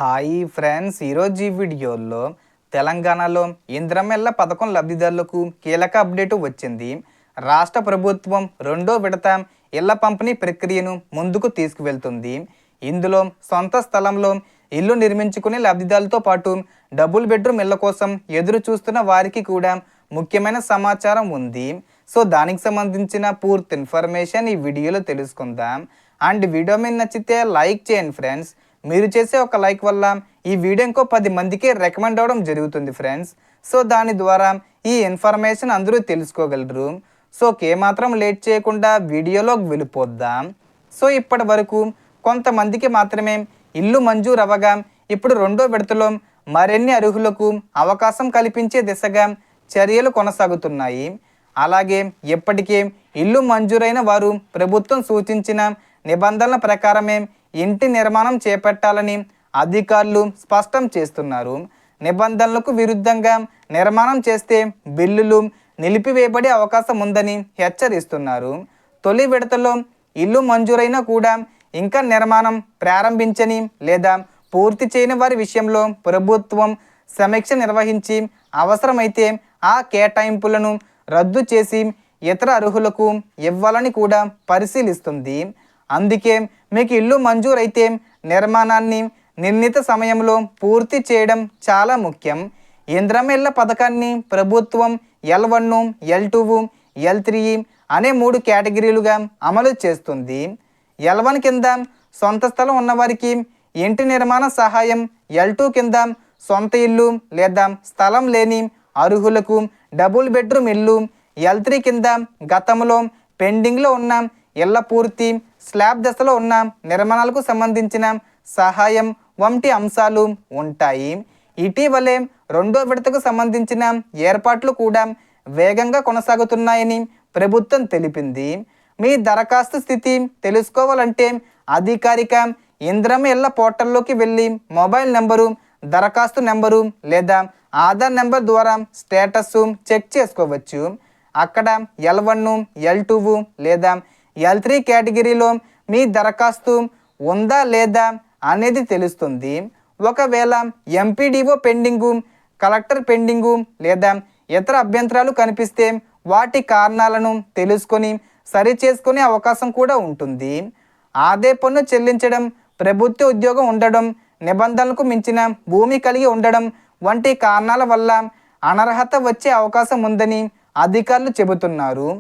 Hi friends, ఈరోజు ఈ వీడియోలో తెలంగాణలో ఇంద్రమ్మ పథకం లబ్ధిదారులకు కీలక అప్డేటు వచ్చింది. రాష్ట్ర ప్రభుత్వం రెండో విడత ఇళ్ల పంపిణీ ప్రక్రియను ముందుకు తీసుకువెళ్తుంది. ఇందులో సొంత స్థలంలో ఇల్లు నిర్మించుకునే లబ్ధిదారులతో పాటు డబుల్ బెడ్రూమ్ ఇళ్ల కోసం ఎదురు చూస్తున్న వారికి కూడా ముఖ్యమైన సమాచారం ఉంది. సో దానికి సంబంధించిన పూర్తి ఇన్ఫర్మేషన్ ఈ వీడియోలో తెలుసుకుందాం. అండ్ వీడియో మీద నచ్చితే లైక్ చేయండి ఫ్రెండ్స్. మీరు చేసే ఒక లైక్ వల్ల ఈ వీడియో ఇంకో 10 మందికి రికమెండ్ అవ్వడం జరుగుతుంది ఫ్రెండ్స్. సో దాని ద్వారా ఈ ఇన్ఫర్మేషన్ అందరూ తెలుసుకోగలరు. సో ఏమాత్రం లేట్ చేయకుండా వీడియోలోకి వెళ్ళిపోద్దాం. సో ఇప్పటి వరకు కొంతమందికి మాత్రమే ఇల్లు మంజూరు అవ్వగా ఇప్పుడు రెండో విడతలో మరిన్ని అర్హులకు అవకాశం కల్పించే దిశగా చర్యలు కొనసాగుతున్నాయి. అలాగే ఇప్పటికే ఇల్లు మంజూరైన వారు ప్రభుత్వం సూచించిన నిబంధనల ప్రకారమే ఇంటి నిర్మాణం చేపట్టాలని అధికారులు స్పష్టం చేస్తున్నారు. నిబంధనలకు విరుద్ధంగా నిర్మాణం చేస్తే బిల్లులు నిలిపివేయబడే అవకాశం ఉందని హెచ్చరిస్తున్నారు. తొలి విడతలో ఇల్లు మంజూరైనా కూడా ఇంకా నిర్మాణం ప్రారంభించని లేదా పూర్తి చేయని వారి విషయంలో ప్రభుత్వం సమీక్ష నిర్వహించి అవసరమైతే ఆ కేటాయింపులను రద్దు చేసి ఇతర అర్హులకు ఇవ్వాలని కూడా పరిశీలిస్తుంది. అందుకే మీకు ఇల్లు మంజూరైతే నిర్మాణాన్ని నిర్ణీత సమయంలో పూర్తి చేయడం చాలా ముఖ్యం. ఇంద్రమ్మ ఇళ్ల పథకాన్ని ప్రభుత్వం L1, L2, L3 అనే 3 కేటగిరీలుగా అమలు చేస్తుంది. L1 కింద సొంత స్థలం ఉన్నవారికి ఇంటి నిర్మాణ సహాయం, L2 కింద సొంత ఇల్లు లేదా స్థలం లేని అర్హులకు డబుల్ బెడ్రూమ్ ఇల్లు, L3 కింద గతంలో పెండింగ్లో ఉన్న ఇళ్ల పూర్తి, స్లాబ్ దశలో ఉన్న నిర్మాణాలకు సంబంధించిన సహాయం వంటి అంశాలు ఉంటాయి. ఇటీవలే రెండో విడతకు సంబంధించిన ఏర్పాట్లు కూడా వేగంగా కొనసాగుతున్నాయని ప్రభుత్వం తెలిపింది. మీ దరఖాస్తు స్థితి తెలుసుకోవాలంటే అధికారిక ఇంద్రమ్మ ఇళ్ల పోర్టల్లోకి వెళ్ళి మొబైల్ నెంబరు, దరఖాస్తు నెంబరు లేదా ఆధార్ నెంబర్ ద్వారా స్టేటస్ చెక్ చేసుకోవచ్చు. అక్కడ L1, L2 లేదా L3 కేటగిరీలో మీ దరఖాస్తు ఉందా లేదా అనేది తెలుస్తుంది. ఒకవేళ ఎంపీడీఓ పెండింగు, కలెక్టర్ పెండింగు లేదా ఇతర అభ్యంతరాలు కనిపిస్తే వాటి కారణాలను తెలుసుకొని సరిచేసుకునే అవకాశం కూడా ఉంటుంది. ఆదాయ పన్ను చెల్లించడం, ప్రభుత్వ ఉద్యోగం ఉండడం, నిబంధనలకు మించిన భూమి కలిగి ఉండడం వంటి కారణాల వల్ల అనర్హత వచ్చే అవకాశం ఉందని అధికారులు చెబుతున్నారు.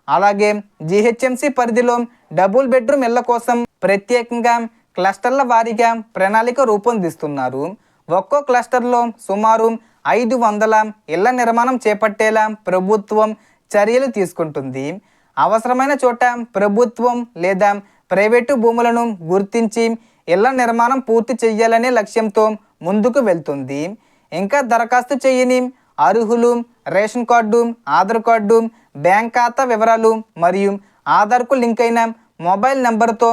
అలాగే GHMC పరిధిలో డబుల్ బెడ్రూమ్ ఇళ్ల కోసం ప్రత్యేకంగా క్లస్టర్ల వారీగా ప్రణాళిక రూపొందిస్తున్నారు. ఒక్కో క్లస్టర్లో సుమారు 500 ఇళ్ల నిర్మాణం చేపట్టేలా ప్రభుత్వం చర్యలు తీసుకుంటుంది. అవసరమైన చోట ప్రభుత్వం లేదా ప్రైవేటు భూములను గుర్తించి ఇళ్ల నిర్మాణం పూర్తి చేయాలనే లక్ష్యంతో ముందుకు వెళ్తుంది. ఇంకా దరఖాస్తు చేయని అర్హులు ration card, Aadhaar card, bank ఖాతా వివరాలు మరియు ఆధార్కు లింక్ అయిన మొబైల్ నెంబర్తో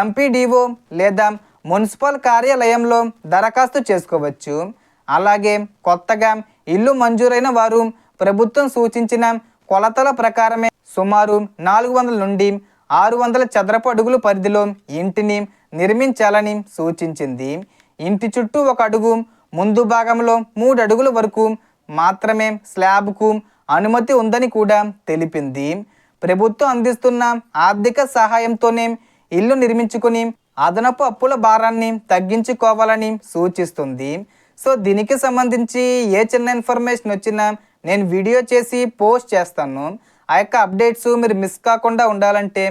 ఎంపీడీఓ లేదా మున్సిపల్ కార్యాలయంలో దరఖాస్తు చేసుకోవచ్చు. అలాగే కొత్తగా ఇల్లు మంజూరైన వారు ప్రభుత్వం సూచించిన కొలతల ప్రకారమే సుమారు 400 నుండి 600 చదరపు అడుగుల పరిధిలో ఇంటిని నిర్మించాలని సూచించింది. ఇంటి చుట్టూ 1 అడుగు, ముందు భాగంలో 3 అడుగుల వరకు మాత్రమే స్లాబ్కు అనుమతి ఉందని కూడా తెలిపింది. ప్రభుత్వం అందిస్తున్న ఆర్థిక సహాయంతోనే ఇల్లు నిర్మించుకుని అదనపు అప్పుల భారాన్ని తగ్గించుకోవాలని సూచిస్తుంది. సో దీనికి సంబంధించి ఏ చిన్న ఇన్ఫర్మేషన్ వచ్చినా నేను వీడియో చేసి పోస్ట్ చేస్తాను. ఆ యొక్క అప్డేట్స్ మీరు మిస్ కాకుండా ఉండాలంటే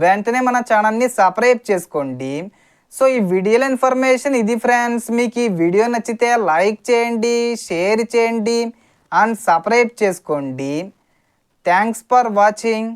వెంటనే మన ఛానల్ని సబ్స్క్రైబ్ చేసుకోండి. సో ఈ వీడియోలో ఇన్ఫర్మేషన్ ఇది ఫ్రెండ్స్. మీకు ఈ వీడియో నచ్చితే లైక్ చేయండి, షేర్ చేయండి అండ్ సబ్స్క్రైబ్ చేసుకోండి. Thanks for watching.